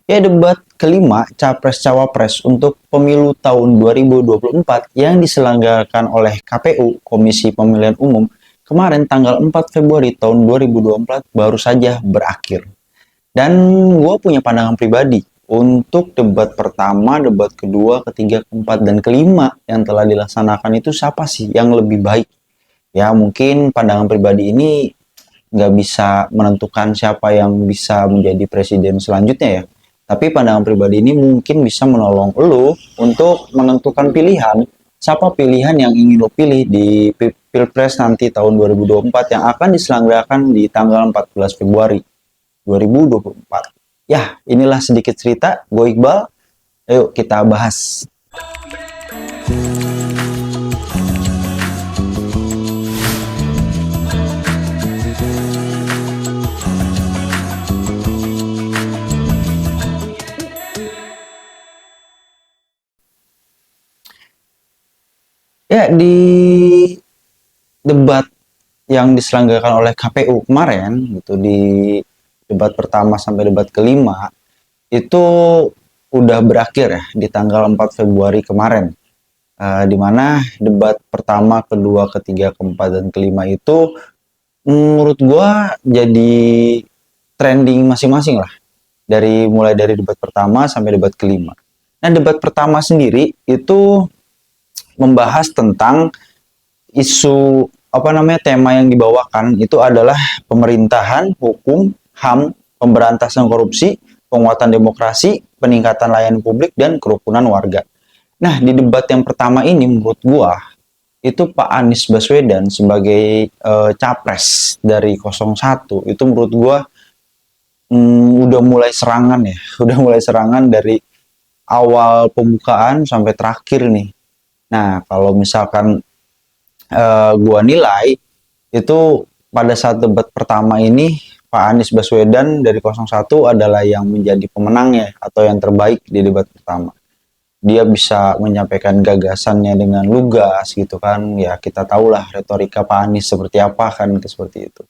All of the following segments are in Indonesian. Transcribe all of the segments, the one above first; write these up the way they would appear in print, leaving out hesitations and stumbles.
Ya, debat kelima Capres-Cawapres untuk pemilu tahun 2024 yang diselenggarakan oleh KPU, Komisi Pemilihan Umum, kemarin tanggal 4 Februari tahun 2024 baru saja berakhir. Dan gue punya pandangan pribadi untuk debat pertama, debat kedua, ketiga, keempat, dan kelima yang telah dilaksanakan itu siapa sih yang lebih baik? Ya, mungkin pandangan pribadi ini nggak bisa menentukan siapa yang bisa menjadi presiden selanjutnya ya. Tapi pandangan pribadi ini mungkin bisa menolong lo untuk menentukan pilihan, siapa pilihan yang ingin lo pilih di Pilpres nanti tahun 2024 yang akan diselenggarakan di tanggal 14 Februari 2024. Ya, inilah sedikit cerita gue Iqbal. Ayo kita bahas. Ya, di debat yang diselenggarakan oleh KPU kemarin gitu, di debat pertama sampai debat kelima itu udah berakhir ya di tanggal 4 Februari kemarin. Di mana debat pertama, kedua, ketiga, keempat, dan kelima itu menurut gua jadi trending masing-masing lah. Mulai dari debat pertama sampai debat kelima. Nah, debat pertama sendiri itu membahas tentang isu apa namanya, tema yang dibawakan itu adalah pemerintahan, hukum, HAM, pemberantasan korupsi, penguatan demokrasi, peningkatan layanan publik, dan kerukunan warga. Nah, di debat yang pertama ini menurut gua itu Pak Anies Baswedan sebagai capres dari 01 itu menurut gua udah mulai serangan ya, udah mulai serangan dari awal pembukaan sampai terakhir nih. Nah, kalau misalkan gua nilai itu pada saat debat pertama ini Pak Anies Baswedan dari 01 adalah yang menjadi pemenangnya atau yang terbaik di debat pertama. Dia bisa menyampaikan gagasannya dengan lugas gitu kan. Ya, kita tahulah retorika Pak Anies seperti apa kan, seperti itu.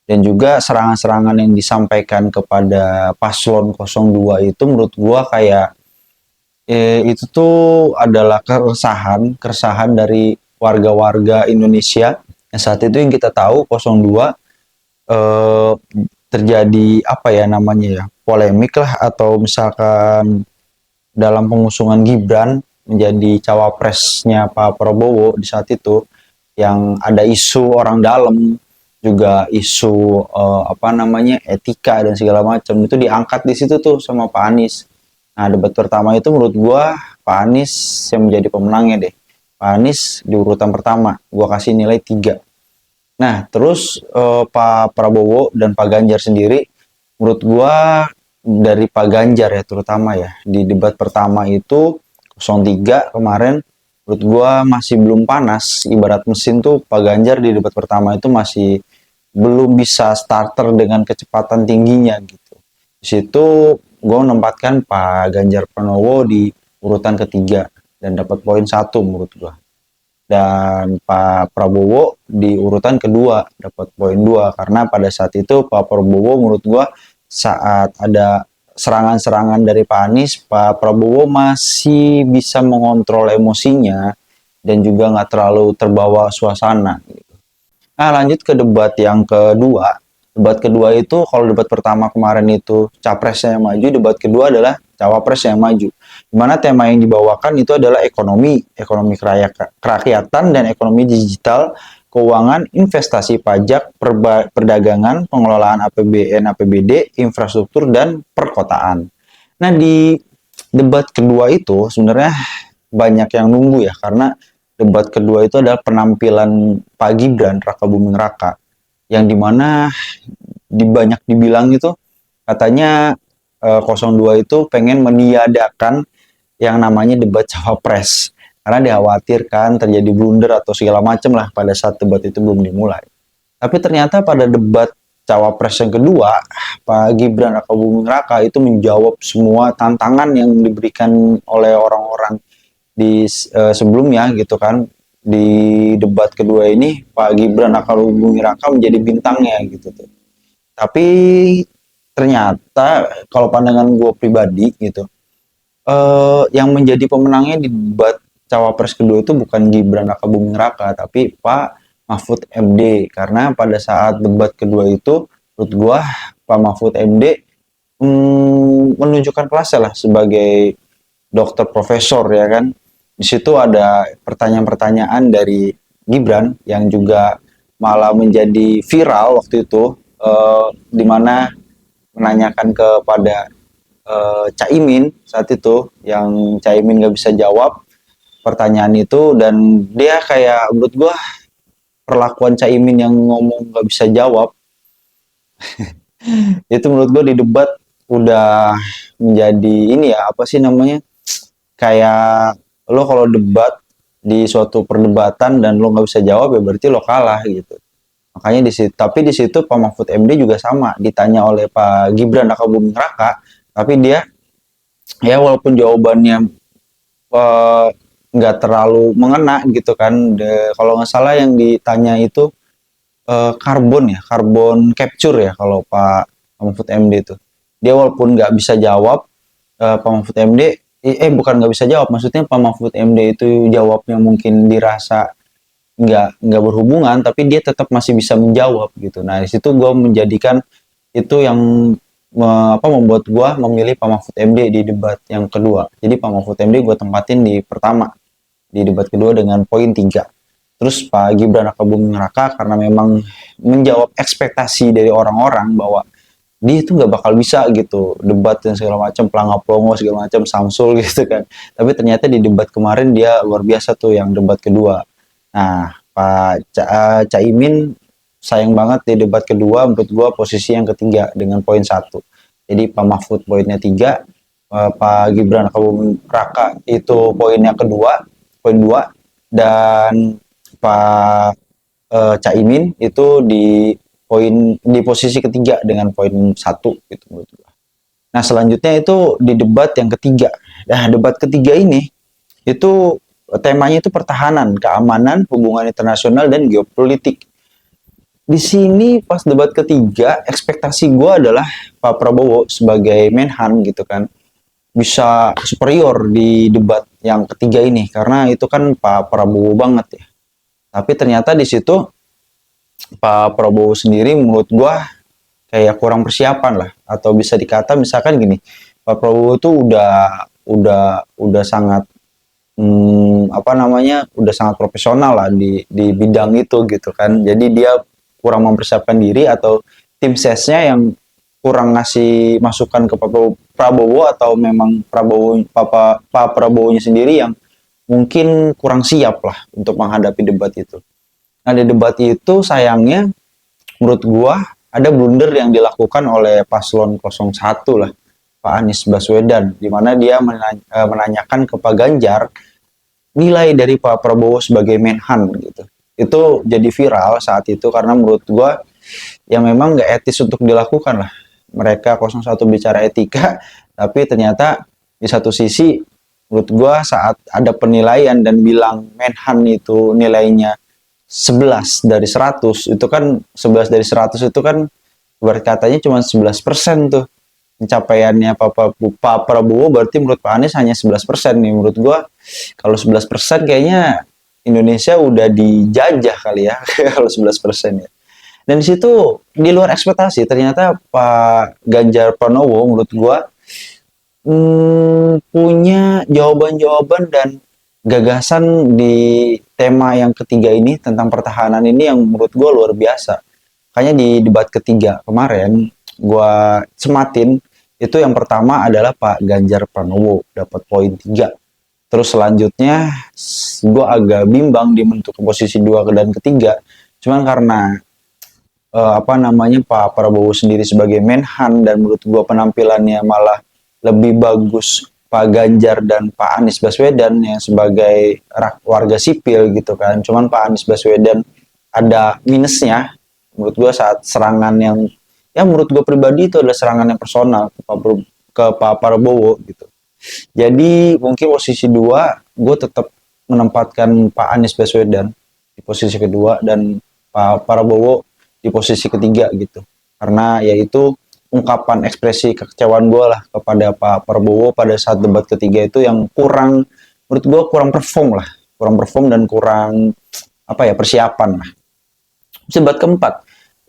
Dan juga serangan-serangan yang disampaikan kepada paslon 02 itu menurut gua kayak itu tuh adalah keresahan dari warga-warga Indonesia. Yang saat itu yang kita tahu 02 eh, terjadi apa ya namanya ya, polemik lah, atau misalkan dalam pengusungan Gibran menjadi cawapresnya Pak Prabowo di saat itu, yang ada isu orang dalam, juga isu apa namanya, etika dan segala macam itu diangkat di situ tuh sama Pak Anies. Nah, debat pertama itu menurut gua Pak Anies yang menjadi pemenangnya deh. Pak Anies di urutan pertama, gua kasih nilai 3. Nah, terus Pak Prabowo dan Pak Ganjar sendiri, menurut gua dari Pak Ganjar ya terutama ya, di debat pertama itu 03 kemarin, menurut gua masih belum panas. Ibarat mesin tuh Pak Ganjar di debat pertama itu masih belum bisa starter dengan kecepatan tingginya gitu. Di situ gue menempatkan Pak Ganjar Pranowo di urutan ketiga dan dapat poin 1 menurut gua. Dan Pak Prabowo di urutan kedua dapat poin 2 karena pada saat itu Pak Prabowo menurut gua saat ada serangan-serangan dari Pak Anies, Pak Prabowo masih bisa mengontrol emosinya dan juga nggak terlalu terbawa suasana. Nah, lanjut ke debat yang kedua. Debat kedua itu, kalau debat pertama kemarin itu capresnya yang maju, debat kedua adalah cawapres yang maju. Dimana tema yang dibawakan itu adalah ekonomi, ekonomi kerakyatan dan ekonomi digital, keuangan, investasi, pajak, perdagangan, pengelolaan APBN, APBD, infrastruktur, dan perkotaan. Nah, di debat kedua itu sebenarnya banyak yang nunggu ya, karena debat kedua itu adalah penampilan Pak Gibran Raka Buming Raka, yang dimana banyak dibilang itu katanya 02 itu pengen meniadakan yang namanya debat cawapres karena dikhawatirkan terjadi blunder atau segala macam lah pada saat debat itu belum dimulai. Tapi ternyata pada debat cawapres yang kedua, Pak Gibran Raka Buming Raka itu menjawab semua tantangan yang diberikan oleh orang-orang di sebelumnya gitu kan. Di debat kedua ini Pak Gibran Raka Buming Raka menjadi bintangnya gitu tuh. Tapi ternyata kalau pandangan gue pribadi gitu, yang menjadi pemenangnya di debat cawapres kedua itu bukan Gibran Rakabuming Raka, tapi Pak Mahfud MD. Karena pada saat debat kedua itu, menurut gua Pak Mahfud MD menunjukkan kelasnya lah sebagai dokter profesor ya kan. Di situ ada pertanyaan-pertanyaan dari Gibran yang juga malah menjadi viral waktu itu, di mana menanyakan kepada Caimin saat itu, yang Caimin nggak bisa jawab pertanyaan itu, dan dia kayak menurut gua perlakuan Caimin yang ngomong nggak bisa jawab itu menurut gua di debat udah menjadi ini ya, apa sih namanya, kayak lo kalau debat di suatu perdebatan dan lo nggak bisa jawab ya berarti lo kalah gitu. Makanya di situ, tapi di situ Pak Mahfud MD juga sama ditanya oleh Pak Gibran Rakabuming Raka, tapi dia ya walaupun jawabannya eh, nggak terlalu mengena gitu kan. Kalau nggak salah yang ditanya itu karbon ya, karbon capture ya kalau Pak Mahfud MD itu. Dia walaupun nggak bisa jawab, Pak Mahfud MD, bukan nggak bisa jawab, maksudnya Pak Mahfud MD itu jawabnya mungkin dirasa nggak berhubungan, tapi dia tetap masih bisa menjawab gitu. Nah di situ gue menjadikan itu yang membuat gue memilih Pak Mahfud MD di debat yang kedua. Jadi Pak Mahfud MD gue tempatin di pertama di debat kedua dengan poin 3. Terus Pak Gibran Rakabuming Raka karena memang menjawab ekspektasi dari orang-orang bahwa dia itu nggak bakal bisa gitu debat dan segala macam, pelangap pelongo segala macam, Samsul gitu kan. Tapi ternyata di debat kemarin dia luar biasa tuh yang debat kedua. Nah Caimin sayang banget di debat kedua, menurut gua posisi yang ketiga dengan poin 1. Jadi Pak Mahfud poinnya 3, Pak Gibran Rakabuming Raka itu poinnya kedua, poin 2, dan Pak Caimin itu di posisi ketiga dengan poin 1 gitu menurut gua. Nah, selanjutnya itu di debat yang ketiga. Nah, debat ketiga ini itu temanya itu pertahanan, keamanan, hubungan internasional dan geopolitik. Di sini pas debat ketiga, ekspektasi gue adalah Pak Prabowo sebagai Menhan gitu kan bisa superior di debat yang ketiga ini, karena itu kan Pak Prabowo banget ya. Tapi ternyata di situ Pak Prabowo sendiri menurut gua kayak kurang persiapan lah, atau bisa dikata misalkan gini, Pak Prabowo tuh udah sangat apa namanya, udah sangat profesional lah di bidang itu gitu kan. Jadi dia kurang mempersiapkan diri, atau tim sesnya yang kurang ngasih masukan ke Pak Prabowo, atau memang Pak Prabowo-nya sendiri yang mungkin kurang siap lah untuk menghadapi debat itu. Nah, di debat itu sayangnya menurut gua ada blunder yang dilakukan oleh paslon 01 lah, Pak Anies Baswedan, di mana dia menanyakan ke Pak Ganjar nilai dari Pak Prabowo sebagai Menhan gitu. Itu jadi viral saat itu karena menurut gua yang memang nggak etis untuk dilakukan lah. Mereka 01 bicara etika, tapi ternyata di satu sisi menurut gua saat ada penilaian dan bilang Menhan itu nilainya 11 dari 100, itu kan 11 dari 100 itu kan berkatanya cuma 11% tuh pencapaiannya Pak Prabowo, berarti menurut Pak Anies hanya 11% nih. Menurut gua kalau 11% kayaknya Indonesia udah dijajah kali ya kalau 11% ya. Dan di situ di luar ekspektasi ternyata Pak Ganjar Pranowo menurut gua punya jawaban-jawaban dan gagasan di tema yang ketiga ini tentang pertahanan ini yang menurut gue luar biasa. Makanya di debat ketiga kemarin gue sematin itu, yang pertama adalah Pak Ganjar Pranowo dapat poin 3. Terus selanjutnya gue agak bimbang di bentuk posisi 2 dan ketiga. Cuman karena apa namanya, Pak Prabowo sendiri sebagai Menhan dan menurut gue penampilannya malah lebih bagus Pak Ganjar dan Pak Anies Baswedan yang sebagai warga sipil gitu kan. Cuman Pak Anies Baswedan ada minusnya menurut gue saat serangan yang ya menurut gue pribadi itu adalah serangan yang personal ke Pak Prabowo gitu. Jadi mungkin posisi 2 gue tetap menempatkan Pak Anies Baswedan di posisi kedua dan Pak Prabowo di posisi ketiga gitu. Karena yaitu ungkapan ekspresi kekecewaan gue lah kepada Pak Prabowo pada saat debat ketiga itu yang kurang, menurut gue kurang perform lah, kurang perform dan kurang apa ya, persiapan lah.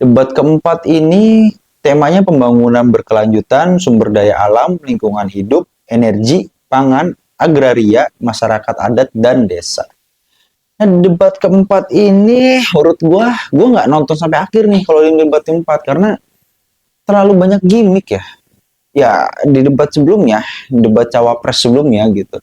Debat keempat ini temanya pembangunan berkelanjutan, sumber daya alam, lingkungan hidup, energi, pangan, agraria, masyarakat adat, dan desa. Nah, debat keempat ini menurut gua nggak nonton sampai akhir nih kalau di debat keempat karena terlalu banyak gimmick ya. Ya di debat sebelumnya, debat cawapres sebelumnya gitu.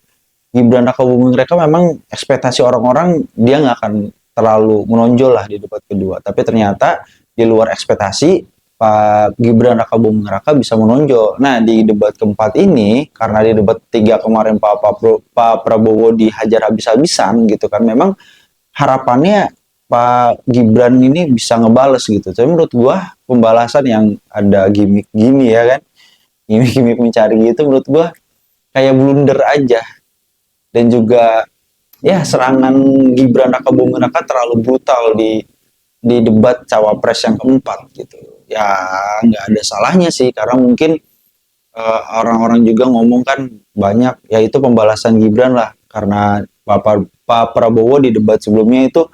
Gibran Rakabuming Raka memang ekspektasi orang-orang dia nggak akan terlalu menonjol lah di debat kedua. Tapi ternyata di luar ekspektasi Pak Gibran Rakabuming Raka bisa menonjol. Nah di debat keempat ini karena di debat tiga kemarin Pak Prabowo dihajar habis-habisan gitu kan. Memang harapannya Pak Gibran ini bisa ngebales gitu. Tapi menurut gua pembalasan yang ada gimmick gini ya kan, gimmick-gimmick mencari gitu menurut gua kayak blunder aja. Dan juga ya serangan Gibran Rakabuming Raka terlalu brutal di debat cawapres yang keempat gitu. Ya nggak ada salahnya sih karena mungkin orang-orang juga ngomong kan banyak yaitu pembalasan Gibran lah karena Pak Prabowo di debat sebelumnya itu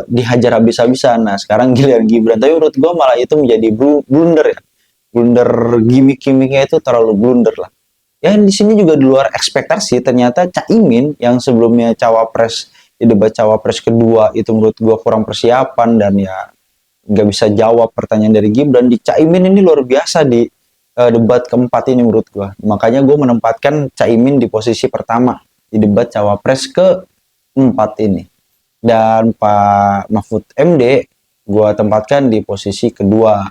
dihajar habis-habisan. Nah sekarang giliran Gibran. Tapi menurut gue malah itu menjadi blunder ya. Blunder, gimmick-gimmicknya itu terlalu blunder lah. Ya di sini juga di luar ekspektasi ternyata Caimin yang sebelumnya cawapres di debat cawapres kedua itu menurut gue kurang persiapan dan ya nggak bisa jawab pertanyaan dari Gibran. Di Caimin ini luar biasa di debat keempat ini menurut gue. Makanya gue menempatkan Caimin di posisi pertama di debat cawapres keempat ini. Dan Pak Mahfud MD gue tempatkan di posisi kedua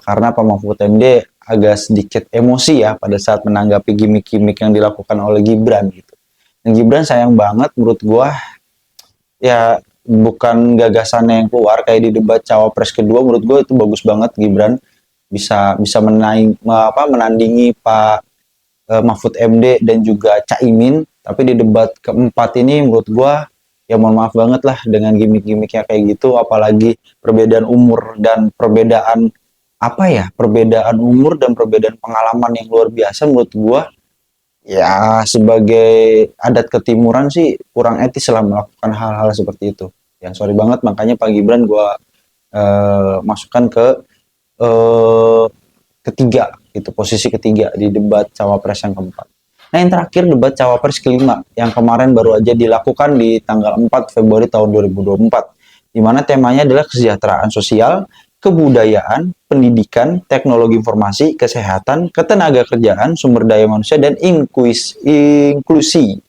karena Pak Mahfud MD agak sedikit emosi ya pada saat menanggapi gimmick-gimmick yang dilakukan oleh Gibran gitu. Dan Gibran sayang banget menurut gua ya bukan gagasannya yang keluar kayak di debat cawapres kedua menurut gua itu bagus banget Gibran bisa bisa menandingi Pak Mahfud MD dan juga Caimin, tapi di debat keempat ini menurut gua ya mohon maaf banget lah dengan gimmick-gimmicknya kayak gitu, apalagi perbedaan umur dan perbedaan umur dan perbedaan pengalaman yang luar biasa menurut gua ya sebagai adat ketimuran sih kurang etis lah melakukan hal-hal seperti itu. Ya sorry banget makanya Pak Gibran gua masukkan ke eh, ketiga itu posisi ketiga di debat cawapres yang keempat. Nah yang terakhir debat cawapres kelima yang kemarin baru aja dilakukan di tanggal 4 Februari tahun 2024 di mana temanya adalah kesejahteraan sosial, kebudayaan, pendidikan, teknologi informasi, kesehatan, ketenaga kerjaan, sumber daya manusia, dan inklusi.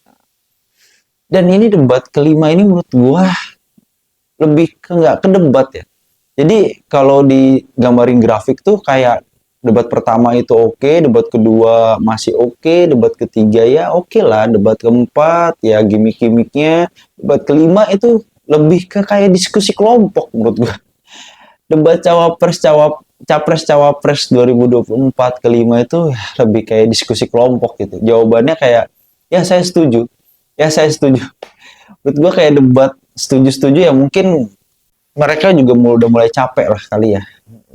Dan ini debat kelima ini menurut gua lebih ke nggak ke debat ya. Jadi kalau digambarin grafik tuh kayak debat pertama itu oke, debat kedua masih oke, debat ketiga ya oke lah, debat keempat ya gimmick-gimmicknya, debat kelima itu lebih ke kayak diskusi kelompok menurut gua. Debat capres cawapres 2024 kelima itu ya lebih kayak diskusi kelompok gitu. Jawabannya kayak ya saya setuju, ya saya setuju. Menurut gua kayak debat setuju-setuju ya mungkin mereka juga udah mulai capek lah kali ya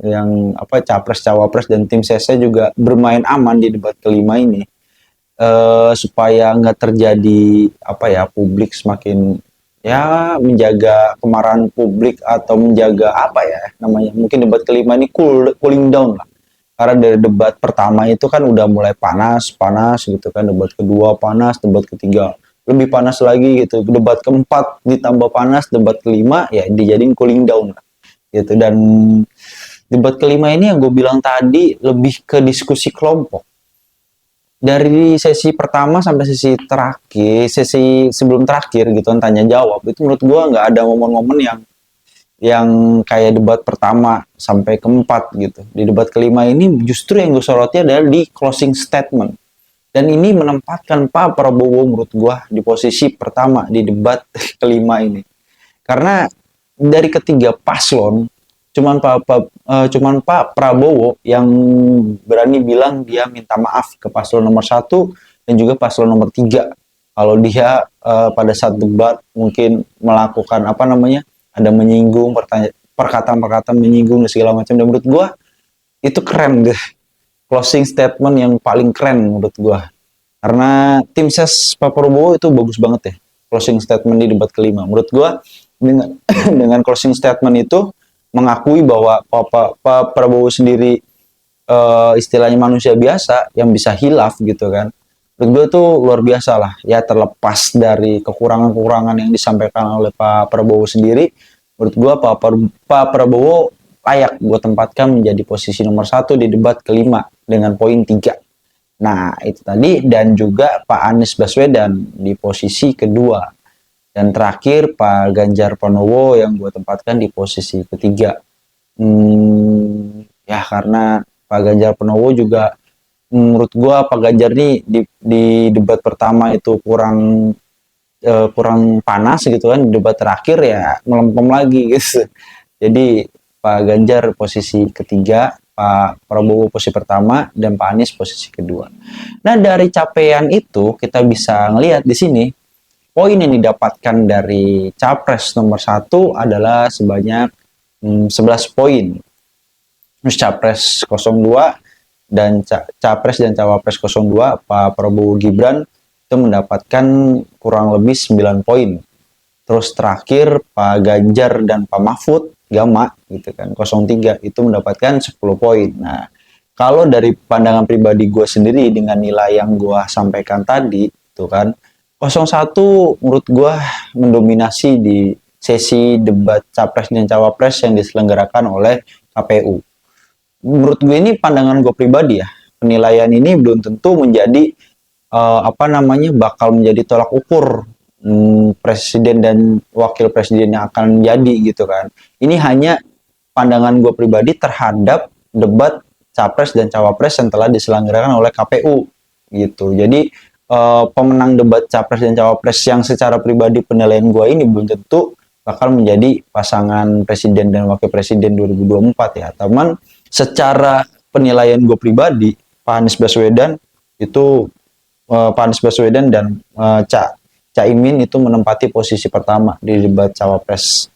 yang capres cawapres dan tim sesnya juga bermain aman di debat kelima ini supaya nggak terjadi publik semakin ya menjaga kemarahan publik atau menjaga namanya mungkin debat kelima ini cooling down lah karena dari debat pertama itu kan udah mulai panas gitu kan, debat kedua panas, debat ketiga lebih panas lagi gitu, debat keempat ditambah panas, debat kelima ya dijadiin cooling down lah gitu. Dan debat kelima ini yang gue bilang tadi lebih ke diskusi kelompok dari sesi pertama sampai sesi sebelum terakhir gitu kan, tanya jawab itu menurut gue nggak ada momen-momen yang kayak debat pertama sampai keempat gitu. Di debat kelima ini justru yang gue soroti adalah di closing statement. Dan ini menempatkan Pak Prabowo menurut gua di posisi pertama di debat kelima ini. Karena dari ketiga paslon, cuman Pak Prabowo yang berani bilang dia minta maaf ke paslon nomor 1 dan juga paslon nomor 3. Kalau dia pada saat debat mungkin melakukan ada menyinggung, perkataan-perkataan menyinggung dan segala macam. Dan menurut gua itu keren deh, closing statement yang paling keren menurut gua. Karena tim ses Pak Prabowo itu bagus banget ya, closing statement di debat kelima. Menurut gua dengan dengan closing statement itu mengakui bahwa Pak Prabowo sendiri istilahnya manusia biasa yang bisa hilaf gitu kan. Menurut gue tuh luar biasa lah ya, terlepas dari kekurangan-kekurangan yang disampaikan oleh Pak Prabowo sendiri. Menurut gue Pak Prabowo layak gue tempatkan menjadi posisi nomor satu di debat kelima dengan poin 3. Nah itu tadi, dan juga Pak Anies Baswedan di posisi kedua, dan terakhir Pak Ganjar Pranowo yang gue tempatkan di posisi ketiga. Ya karena Pak Ganjar Pranowo juga menurut gua Pak Ganjar nih di debat pertama itu kurang panas gitu kan, di debat terakhir ya melempem lagi gitu. Jadi Pak Ganjar posisi ketiga, Pak Prabowo posisi pertama, dan Pak Anies posisi kedua. Nah dari capaian itu kita bisa ngelihat di sini poin yang didapatkan dari capres nomor satu adalah sebanyak 11 poin. Terus capres 02 dan capres dan cawapres 02 Pak Prabowo Gibran itu mendapatkan kurang lebih 9 poin. Terus terakhir Pak Ganjar dan Pak Mahfud Gama gitu kan 03 itu mendapatkan 10 poin. Nah, kalau dari pandangan pribadi gue sendiri dengan nilai yang gue sampaikan tadi itu kan 01 menurut gue mendominasi di sesi debat capres dan cawapres yang diselenggarakan oleh KPU. Menurut gue ini pandangan gue pribadi ya, penilaian ini belum tentu menjadi bakal menjadi tolak ukur presiden dan wakil presiden yang akan jadi gitu kan. Ini hanya pandangan gue pribadi terhadap debat capres dan cawapres yang telah diselenggarakan oleh KPU gitu. Jadi pemenang debat capres dan cawapres yang secara pribadi penilaian gue ini belum tentu bakal menjadi pasangan presiden dan wakil presiden 2024 ya. Teman, secara penilaian gue pribadi, Pak Anies Baswedan itu Pak Anies Baswedan dan Caimin itu menempati posisi pertama di debat cawapres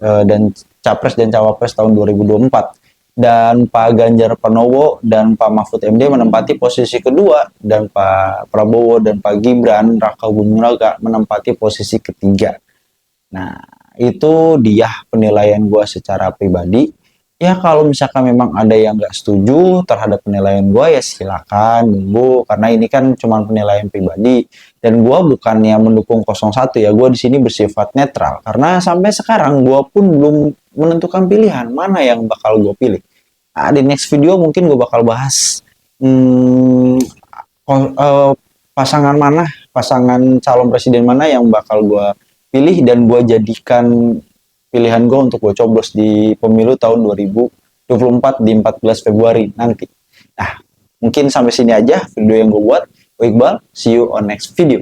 dan capres dan cawapres tahun 2024, dan Pak Ganjar Pranowo dan Pak Mahfud MD menempati posisi kedua, dan Pak Prabowo dan Pak Gibran Raka Buming Raka menempati posisi ketiga. Nah itu dia penilaian gue secara pribadi. Ya kalau misalkan memang ada yang nggak setuju terhadap penilaian gue ya silakan Bu, karena ini kan cuma penilaian pribadi dan gue bukannya mendukung 01 ya, gue di sini bersifat netral karena sampai sekarang gue pun belum menentukan pilihan mana yang bakal gue pilih. Nah, di next video mungkin gue bakal bahas pasangan calon presiden mana yang bakal gue pilih dan gue jadikan pilihan gue untuk gue coblos di pemilu tahun 2024 di 14 Februari nanti. Nah, mungkin sampai sini aja video yang gue buat. Gue Iqbal, see you on next video.